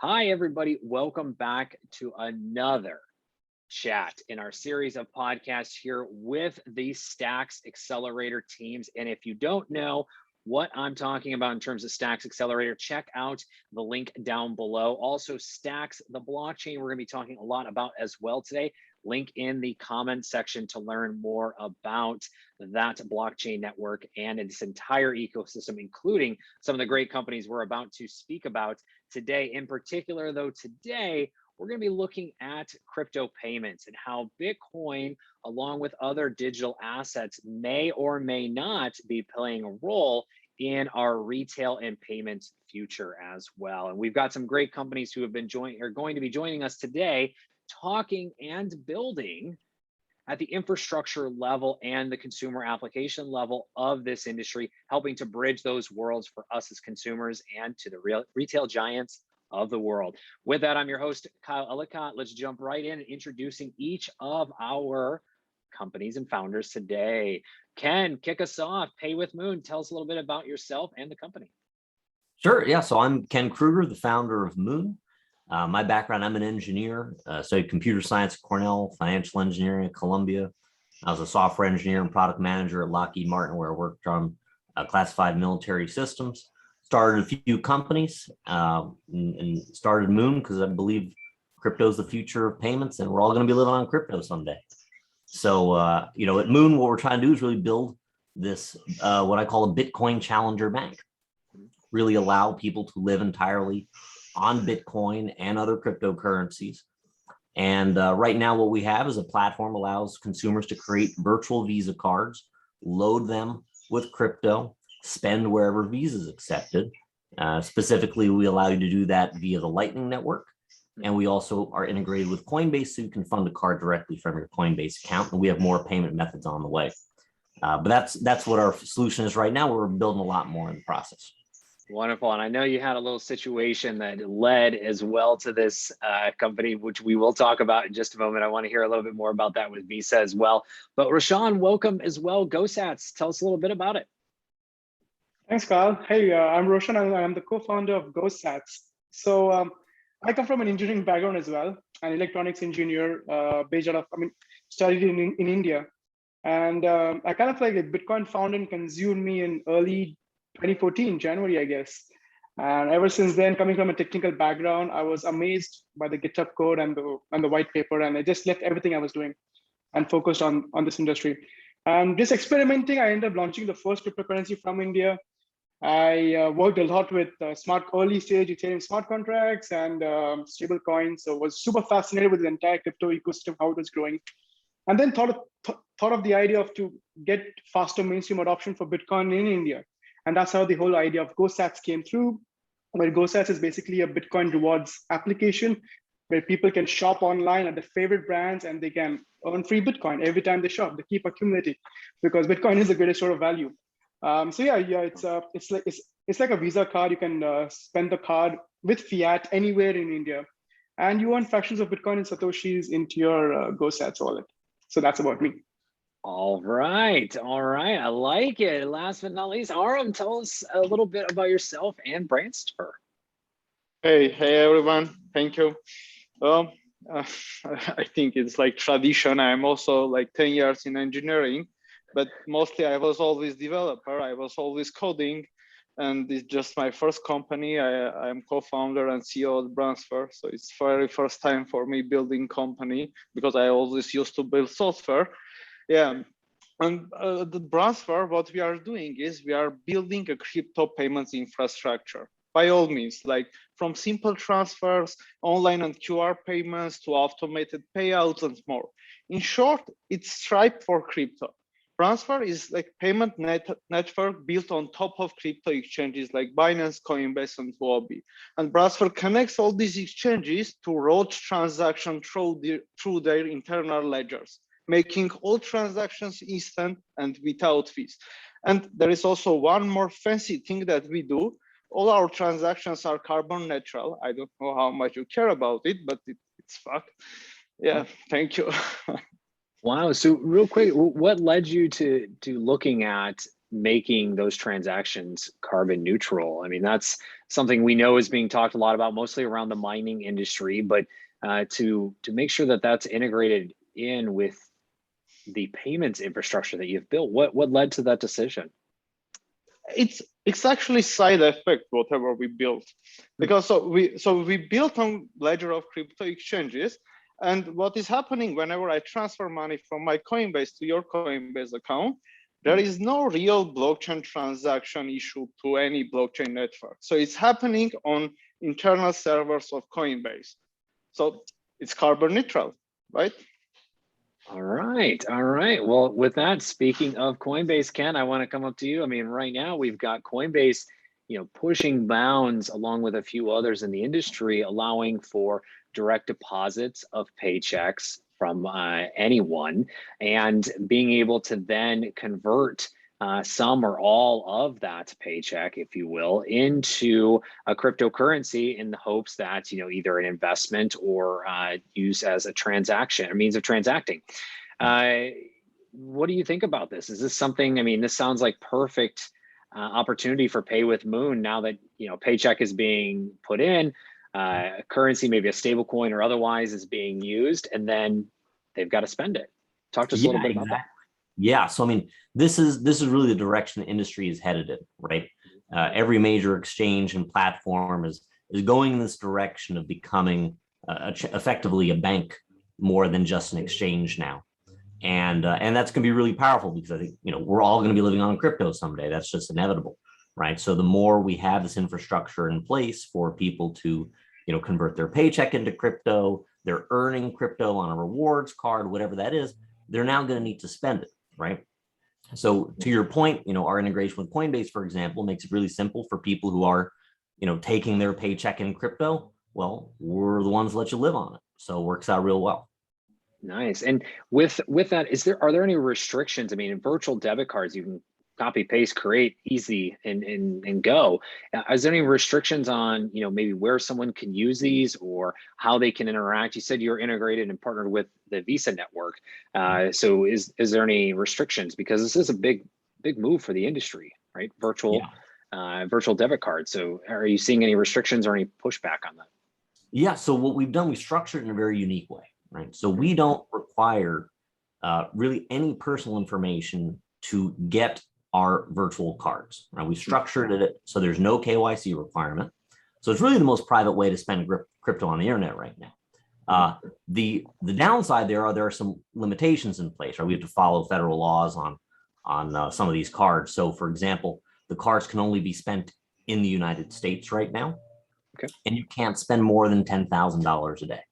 Hi, everybody. Welcome back to another chat in our series of podcasts here with the Stacks Accelerator teams. And if you don't know what I'm talking about in terms of Stacks Accelerator, check out the link down below. Also, Stacks, the blockchain, we're going to be talking a lot about as well today. Link in the comment section to learn more about that blockchain network and its entire ecosystem, including some of the great companies we're about to speak about today. In particular, though, today, we're going to be looking at crypto payments and how Bitcoin, along with other digital assets, may or may not be playing a role in our retail and payments future as well. And we've got some great companies who have been going to be joining us today, talking and building at the infrastructure level and the consumer application level of this industry, helping to bridge those worlds for us as consumers and to the real retail giants of the world. With that, I'm your host, Kyle Ellicott. Let's jump right in and introducing each of our companies and founders today. Ken, kick us off. Pay with Moon. Tell us a little bit about yourself and the company. Sure. Yeah. So I'm Ken Kruger, the founder of Moon. My background, I'm an engineer, studied computer science at Cornell, financial engineering at Columbia. I was a software engineer and product manager at Lockheed Martin, where I worked on classified military systems. Started a few companies and started Moon because I believe crypto is the future of payments and we're all going to be living on crypto someday. So, at Moon, what we're trying to do is really build this, what I call a Bitcoin challenger bank, really allow people to live entirely on Bitcoin and other cryptocurrencies. And right now what we have is a platform allows consumers to create virtual Visa cards, load them with crypto, spend wherever Visa is accepted. Specifically, we allow you to do that via the Lightning Network. And we also are integrated with Coinbase, so you can fund a card directly from your Coinbase account. And we have more payment methods on the way. But that's what our solution is right now. We're building a lot more in the process. Wonderful. And I know you had a little situation that led as well to this company, which we will talk about in just a moment. I want to hear a little bit more about that with Visa as well. But Rashawn, welcome as well. GoSats, tell us a little bit about it. Thanks, Kyle. Hey, I'm Roshan. I'm the co-founder of GoSats. So I come from an engineering background as well, an electronics engineer based out of, studied in India. And I kind of like Bitcoin found and consumed me in early 2014, January, I guess. And ever since then, coming from a technical background, I was amazed by the GitHub code and the white paper, and I just left everything I was doing and focused on this industry. And just experimenting, I ended up launching the first cryptocurrency from India. I worked a lot with early stage Ethereum smart contracts and stable coins. So was super fascinated with the entire crypto ecosystem, how it was growing. And then thought of the idea of to get faster mainstream adoption for Bitcoin in India. And that's how the whole idea of GoSats came through, where GoSats is basically a Bitcoin rewards application where people can shop online at their favorite brands and they can earn free Bitcoin every time they shop. They keep accumulating because Bitcoin is the greatest store of value. It's like a Visa card. You can spend the card with fiat anywhere in India, and you earn fractions of Bitcoin and Satoshis into your GoSats wallet. So that's about me. All right. I like it. Last but not least, Aram, tell us a little bit about yourself and Brandster. Hey everyone. Thank you. I think it's like tradition. I'm also like 10 years in engineering, but mostly I was always developer. I was always coding, and it's just my first company. I'm co-founder and CEO of Brandster. So it's very first time for me building company because I always used to build software. Yeah, and the Brandster, what we are doing is we are building a crypto payments infrastructure. By all means, like from simple transfers, online and QR payments to automated payouts and more. In short, it's Stripe for crypto. Brandster is like payment network built on top of crypto exchanges like Binance, Coinbase, and Huobi. And Brandster connects all these exchanges to route transactions through their internal ledgers, making all transactions instant and without fees. And there is also one more fancy thing that we do. All our transactions are carbon neutral. I don't know how much you care about it, but it's fact. Yeah, thank you. Wow. So real quick, what led you to looking at making those transactions carbon neutral. I mean, that's something we know is being talked a lot about, mostly around the mining industry, but to make sure that that's integrated in with the payments infrastructure that you've built, what led to that decision? It's actually side effect whatever we built, because so we built on ledger of crypto exchanges, and what is happening whenever I transfer money from my Coinbase to your Coinbase account, there is no real blockchain transaction issue to any blockchain network. So it's happening on internal servers of Coinbase. So it's carbon neutral, right? All right. All right. Well, with that, speaking of Coinbase, Ken, I want to come up to you. I mean, right now we've got Coinbase, pushing bounds along with a few others in the industry, allowing for direct deposits of paychecks from anyone, and being able to then convert some or all of that paycheck, if you will, into a cryptocurrency in the hopes that, either an investment or use as a transaction, a means of transacting. What do you think about this? Is this something, I mean, this sounds like perfect opportunity for Pay with Moon now that, paycheck is being put in, currency, maybe a stable coin or otherwise, is being used, and then they've got to spend it. Talk to us a little bit about that. Yeah, so I mean, this is really the direction the industry is headed in, right? Every major exchange and platform is going in this direction of becoming effectively a bank more than just an exchange now, and that's going to be really powerful, because I think we're all going to be living on crypto someday. That's just inevitable, right? So the more we have this infrastructure in place for people to convert their paycheck into crypto, they're earning crypto on a rewards card, whatever that is, they're now going to need to spend it. Right. So to your point, our integration with Coinbase, for example, makes it really simple for people who are, taking their paycheck in crypto. Well, we're the ones that let you live on it. So it works out real well. Nice. And with that, are there any restrictions? I mean, in virtual debit cards, you can copy, paste, create, easy, and go. Is there any restrictions on, maybe where someone can use these or how they can interact? You said you're integrated and partnered with the Visa network. So is there any restrictions? Because this is a big move for the industry, right? Virtual debit cards. So are you seeing any restrictions or any pushback on that? Yeah. So what we've done, we structured it in a very unique way, right? So we don't require really any personal information to get our virtual cards. Right? We structured it so there's no KYC requirement. So it's really the most private way to spend crypto on the internet right now. The downside there are some limitations in place. Right? We have to follow federal laws on some of these cards. So for example, the cards can only be spent in the United States right now. Okay. And you can't spend more than $10,000 a day.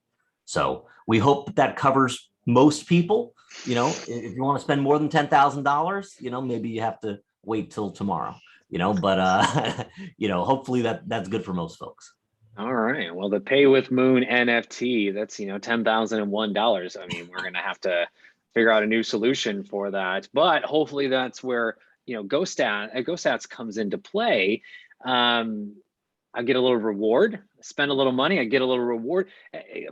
So we hope that covers most people. If you want to spend more than $10,000, maybe you have to wait till tomorrow, but hopefully that's good for most folks. All right. Well, the Pay with Moon NFT, that's, $10,001. I mean, we're going to have to figure out a new solution for that, but hopefully that's where, GoStats comes into play. I get a little reward, spend a little money, I get a little reward.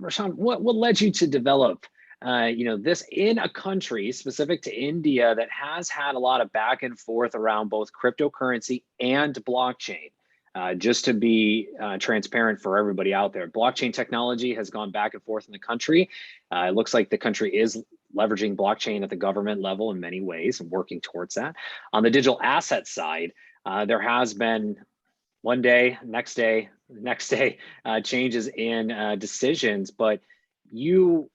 Rashawn, what led you to develop this in a country specific to India that has had a lot of back and forth around both cryptocurrency and blockchain? Just to be transparent for everybody out there, blockchain technology has gone back and forth in the country. It looks like the country is leveraging blockchain at the government level in many ways and working towards that. On the digital asset side, there has been one day, next day, changes in decisions, but you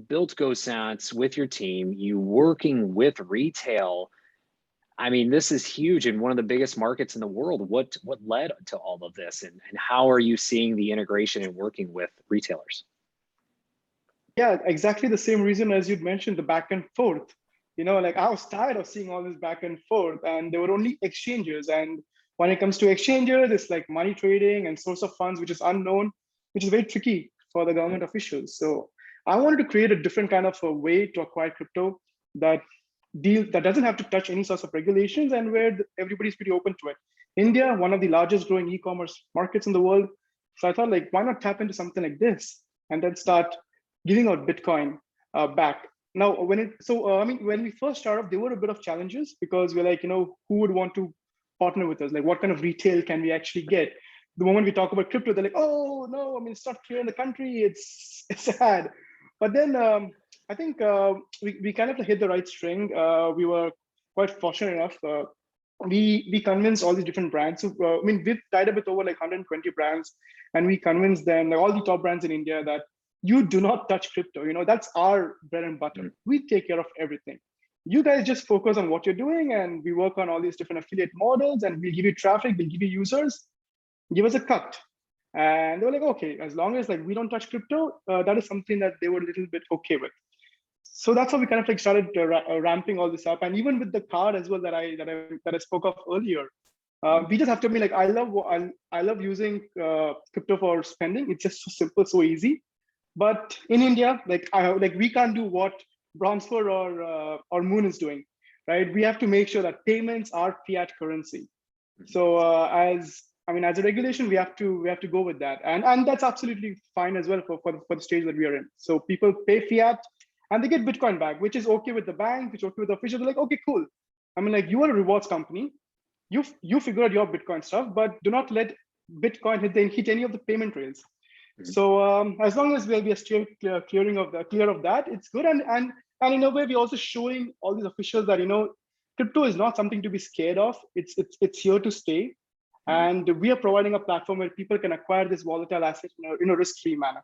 built GoSats with your team, you working with retail. I mean, this is huge and one of the biggest markets in the world. What led to all of this, and how are you seeing the integration and working with retailers? Yeah, exactly the same reason as you'd mentioned, the back and forth. I was tired of seeing all this back and forth, and there were only exchanges. And when it comes to exchanges, it's like money trading and source of funds, which is unknown, which is very tricky for the government officials. So I wanted to create a different kind of a way to acquire crypto that doesn't have to touch any sorts of regulations, and where everybody's pretty open to it. India, one of the largest growing e-commerce markets in the world. So I thought, why not tap into something like this and then start giving out Bitcoin back Now, when we first started, there were a bit of challenges because we're like, who would want to partner with us? Like, what kind of retail can we actually get? The moment we talk about crypto, they're like, oh no, I mean, it's not clear in the country. It's sad. But then I think we kind of hit the right string. We were quite fortunate enough. We convinced all these different brands. So, we've tied up with over like 120 brands, and we convinced them, like all the top brands in India, that you do not touch crypto. That's our bread and butter. We take care of everything. You guys just focus on what you're doing, and we work on all these different affiliate models, and we'll give you traffic, we'll give you users, give us a cut. And they were like, okay, as long as like we don't touch crypto, that is something that they were a little bit okay with. So that's how we kind of like started ramping all this up. And even with the card as well that I spoke of earlier, we just have to be like, I love using crypto for spending. It's just so simple, so easy. But in India, like we can't do what Brownsford or Moon is doing, right? We have to make sure that payments are fiat currency. So as a regulation, we have to go with that, and that's absolutely fine as well for the stage that we are in. So people pay fiat and they get Bitcoin back, which is okay with the bank, which is okay with the official. They're like, okay, cool. You are a rewards company. You figure out your Bitcoin stuff, but do not let Bitcoin hit any of the payment rails. So as long as we are still clear of that, it's good. And in a way, we're also showing all these officials that crypto is not something to be scared of. It's here to stay, and we are providing a platform where people can acquire this volatile asset in a risk-free manner.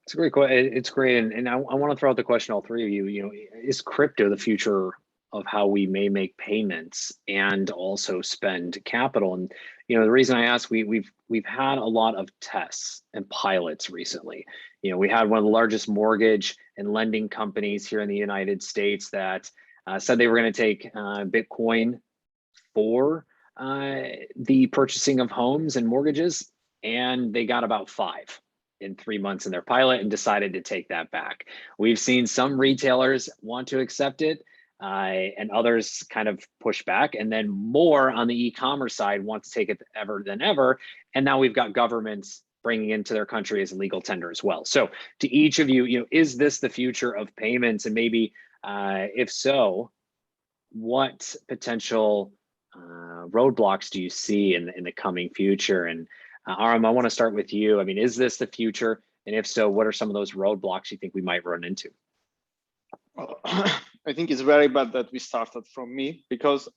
It's a great question. It's great, and I want to throw out the question, all three of you. Is crypto the future of how we may make payments and also spend capital? And the reason I ask, we've had a lot of tests and pilots recently. We had one of the largest mortgage and lending companies here in the United States that said they were going to take Bitcoin for the purchasing of homes and mortgages, and they got about 5 in 3 months in their pilot and decided to take that back. We've seen some retailers want to accept it, and others kind of push back, and then more on the e-commerce side want to take it ever than ever. And now we've got governments bringing into their country as a legal tender as well. So to each of you, is this the future of payments? And maybe if so, what potential roadblocks do you see in the coming future? And Aram, I want to start with you. Is this the future? And if so, what are some of those roadblocks you think we might run into? Well, I think it's very bad that we started from me, because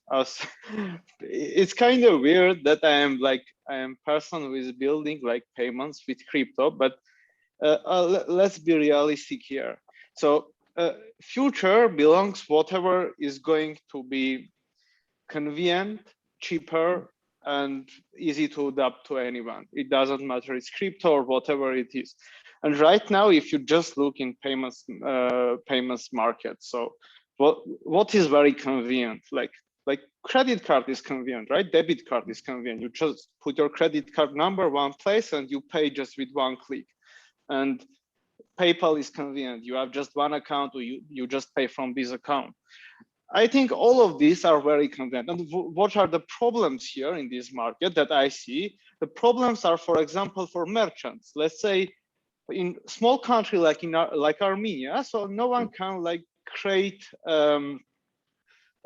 it's kind of weird that I am person who is building like payments with crypto, but let's be realistic here. So future belongs whatever is going to be convenient, cheaper, and easy to adapt to anyone. It doesn't matter, it's crypto or whatever it is. And right now, if you just look in payments market, so what is very convenient? Like credit card is convenient, right? Debit card is convenient. You just put your credit card number one place and you pay just with one click. And PayPal is convenient. You have just one account, or you just pay from this account. I think all of these are very convenient. And what are the problems here in this market that I see? The problems are, for example, for merchants. Let's say in small country like Armenia, so no one can create a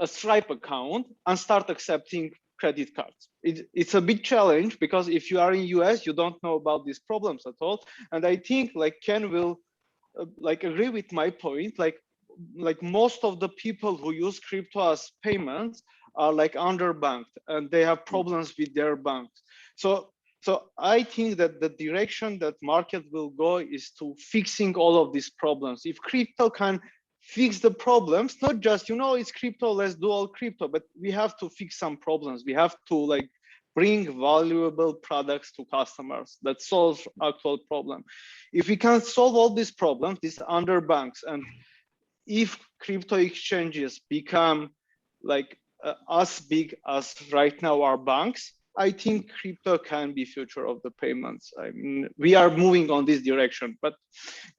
Stripe account and start accepting credit cards. It's a big challenge, because if you are in US, you don't know about these problems at all. And I think Ken will agree with my point. Like most of the people who use crypto as payments are underbanked, and they have problems with their banks. So I think that the direction that market will go is to fixing all of these problems. If crypto can fix the problems, not just, it's crypto, let's do all crypto, but we have to fix some problems. We have to bring valuable products to customers that solves actual problem. If we can solve all these problems, these underbanks, and if crypto exchanges become as big as right now our banks, I think crypto can be future of the payments. We are moving on this direction, but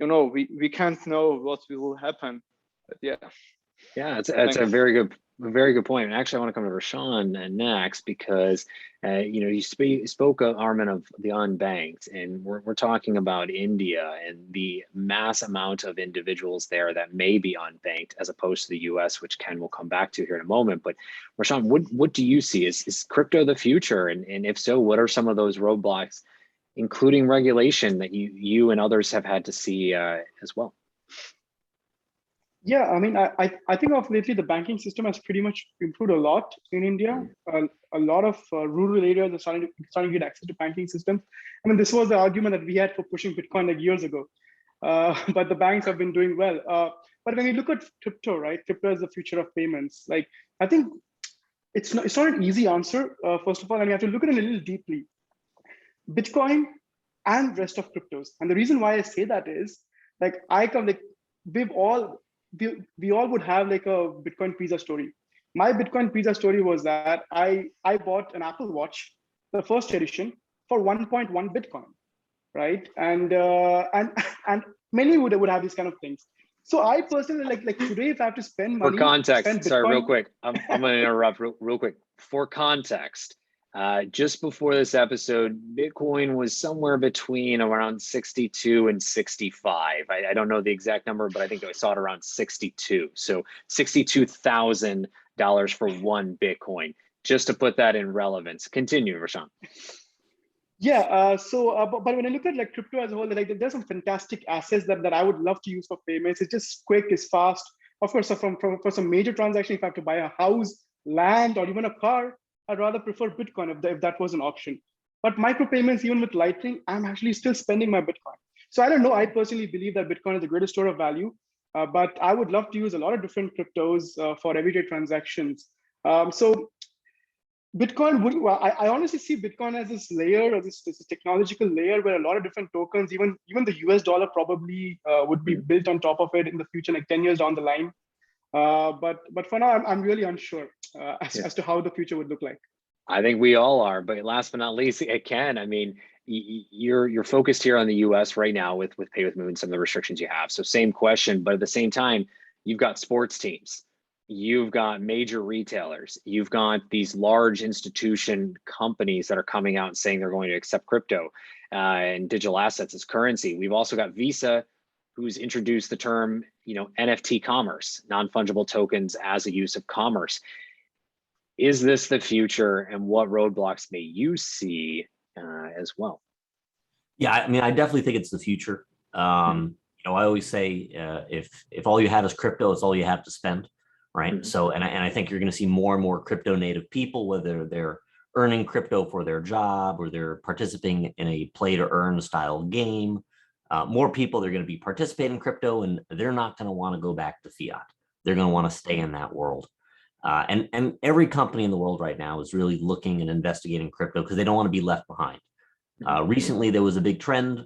we can't know what will happen. But yeah. Yeah, it's a very good A very good point. And actually, I want to come to Rashawn next because, you spoke, Armin, of the unbanked, and we're talking about India and the mass amount of individuals there that may be unbanked as opposed to the US, which Ken will come back to here in a moment. But Rashawn, what do you see? Is crypto the future? And if so, what are some of those roadblocks, including regulation, that you and others have had to see as well? Yeah, I mean, I think of lately the banking system has pretty much improved a lot in India. A lot of rural areas are starting to get access to banking systems. I mean, this was the argument that we had for pushing Bitcoin like years ago, but the banks have been doing well. But when you look at crypto, right? Crypto is the future of payments. Like, I think it's not an easy answer. First of all, and you have to look at it a little deeply. Bitcoin and rest of cryptos, and the reason why I say that is like we all would have like a Bitcoin pizza story. My Bitcoin pizza story was that I bought an Apple Watch, the first edition, for 1.1 Bitcoin, right? And many would have these kind of things. So I personally like today, if I have to spend money For context, spend Bitcoin, sorry, real quick, I'm going to interrupt real quick. For context, just before this episode, Bitcoin was somewhere between around 62 and 65. I don't know the exact number, but I think I saw it around 62. So $62,000 for one Bitcoin, just to put that in relevance. Continue, Rashawn. Yeah. But when I look at like crypto as a whole, like there's some fantastic assets that I would love to use for payments. It's just quick, it's fast. Of course, so for some major transaction, if I have to buy a house, land, or even a car, I'd rather prefer Bitcoin if that was an option. But micropayments, even with Lightning, I'm actually still spending my Bitcoin. So I don't know. I personally believe that Bitcoin is the greatest store of value, but I would love to use a lot of different cryptos for everyday transactions. So Bitcoin would, well, I honestly see Bitcoin as this layer, or this technological layer where a lot of different tokens, even the US dollar probably would be built on top of it in the future, like 10 years down the line. But for now, I'm really unsure as to how the future would look like. I think we all are, but last but not least, Ken, I mean, you're focused here on the US right now with Pay with Moon, some of the restrictions you have. So same question, but at the same time, you've got sports teams, you've got major retailers, you've got these large institution companies that are coming out and saying they're going to accept crypto and digital assets as currency. We've also got Visa, who's introduced the term, NFT commerce, non-fungible tokens as a use of commerce. Is this the future, and what roadblocks may you see as well? Yeah, I mean, I definitely think it's the future. I always say if all you have is crypto, it's all you have to spend, right? So, and I think you're going to see more and more crypto native people, whether they're earning crypto for their job or they're participating in a play to earn style game. More people, they're going to be participating in crypto, and they're not going to want to go back to fiat. They're going to want to stay in that world. And every company in the world right now is really looking and investigating crypto because they don't want to be left behind. Recently, there was a big trend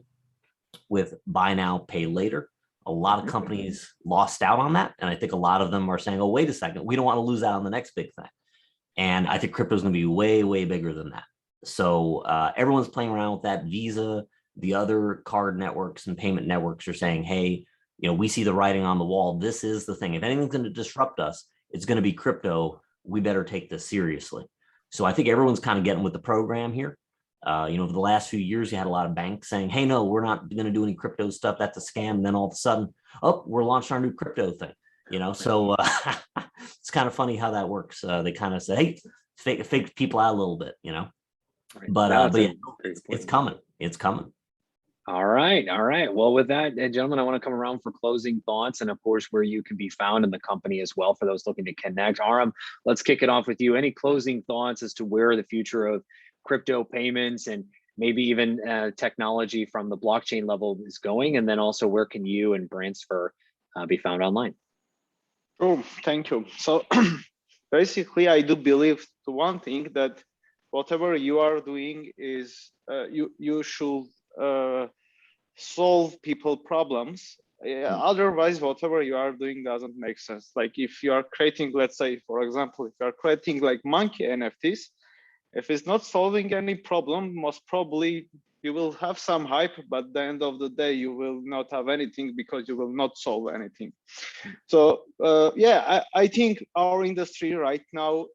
with buy now, pay later. A lot of companies lost out on that. And I think a lot of them are saying, oh, wait a second, we don't want to lose out on the next big thing. And I think crypto is going to be way, way bigger than that. So everyone's playing around with that. Visa, the other card networks and payment networks are saying, hey, we see the writing on the wall. This is the thing. If anything's going to disrupt us, it's going to be crypto. We better take this seriously. So I think everyone's kind of getting with the program here. Over the last few years, you had a lot of banks saying, hey, no, we're not going to do any crypto stuff. That's a scam. And then all of a sudden, oh, we're launching our new crypto thing. So it's kind of funny how that works. They kind of say, hey, fake people out a little bit, But yeah, it's coming. It's coming. All right. Well, with that, gentlemen, I want to come around for closing thoughts and, of course, where you can be found in the company as well for those looking to connect. Aram, let's kick it off with you. Any closing thoughts as to where the future of crypto payments and maybe even technology from the blockchain level is going? And then also, where can you and Bransfer be found online? Oh, thank you. So basically, I do believe the one thing that whatever you are doing is you should solve people problems. Otherwise, whatever you are doing doesn't make sense. Like if you are creating, let's say, for example, if you are creating like monkey NFTs, if it's not solving any problem, most probably You will have some hype, but at the end of the day, you will not have anything because you will not solve anything. So yeah, I think our industry right now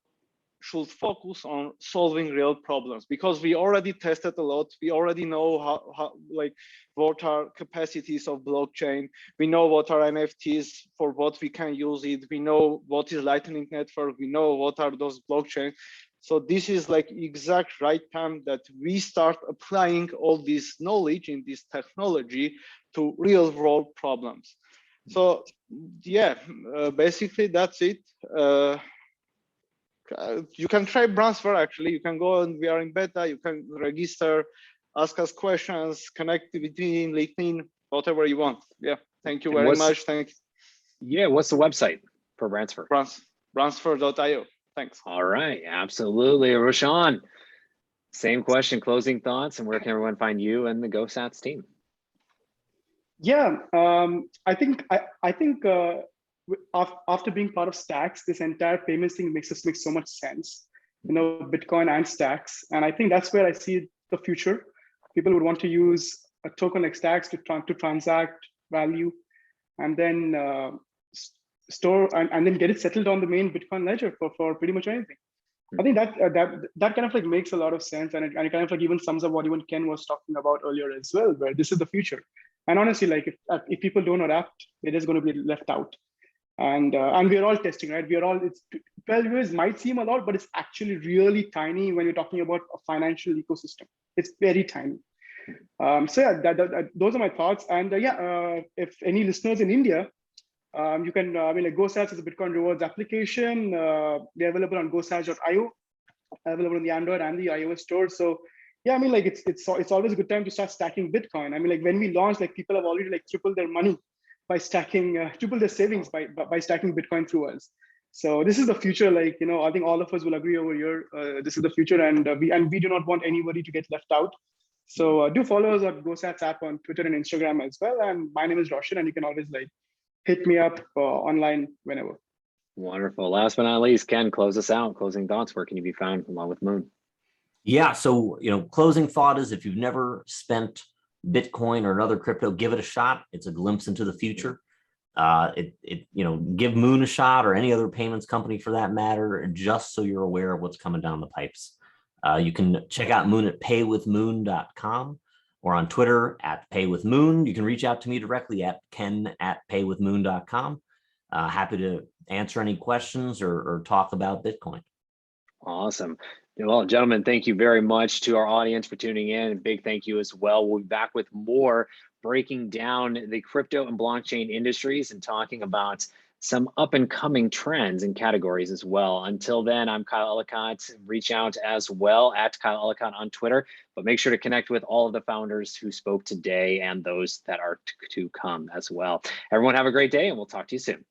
should focus on solving real problems, because we already tested a lot. We already know how like what are capacities of blockchain. We know what are NFTs, for what we can use it. We know what is Lightning Network. We know what are those blockchains. So this is like exact right time that we start applying all this knowledge in this technology to real world problems. So yeah, basically that's it. You can try Bransfer. Actually, you can go and we are in beta. You can register, ask us questions, connect between LinkedIn, whatever you want. Yeah, thank you very much. Thank you. Yeah, what's the website for Bransfer? Bransfer.io. Thanks. All right, absolutely. Roshan, same question, closing thoughts, and where can everyone find you and the GoSats team? Yeah, I think after being part of Stacks, this entire payments thing makes so much sense. You know, Bitcoin and Stacks, and I think that's where I see the future. People would want to use a token like Stacks to transact value, and then store and then get it settled on the main Bitcoin ledger for pretty much anything. I think that kind of like makes a lot of sense, and it kind of like even sums up what even Ken was talking about earlier as well, where this is the future. And honestly, like if people don't adapt, they're just going to be left out. And we're all testing, right? It's 12 years might seem a lot, but it's actually really tiny when you're talking about a financial ecosystem. It's very tiny. So yeah, those are my thoughts. And if any listeners in India, you can, like GoSats is a Bitcoin rewards application. They're available on gosats.io, available on the Android and the iOS store. So yeah, I mean, like it's always a good time to start stacking Bitcoin. I mean, like when we launched, like people have already like tripled their money by stacking, triple their savings by stacking Bitcoin through us. So this is the future. Like, you know, I think all of us will agree over here. This is the future, and we do not want anybody to get left out. So do follow us at GoSats app on Twitter and Instagram as well. And my name is Roshan, and you can always like hit me up online whenever. Wonderful. Last but not least, Ken, close us out. Closing thoughts. Where can you be found along with Moon? Yeah, so closing thought is, if you've never spent Bitcoin or another crypto, give it a shot. It's a glimpse into the future. Give Moon a shot, or any other payments company for that matter, just so you're aware of what's coming down the pipes. You can check out Moon at paywithmoon.com, or on Twitter at paywithmoon. You can reach out to me directly at ken@paywithmoon.com. Happy to answer any questions or talk about Bitcoin. Awesome. Well, gentlemen, thank you very much to our audience for tuning in. And big thank you as well. We'll be back with more, breaking down the crypto and blockchain industries and talking about some up and coming trends and categories as well. Until then, I'm Kyle Ellicott. Reach out as well at Kyle Ellicott on Twitter, but make sure to connect with all of the founders who spoke today and those that are to come as well. Everyone have a great day, and we'll talk to you soon.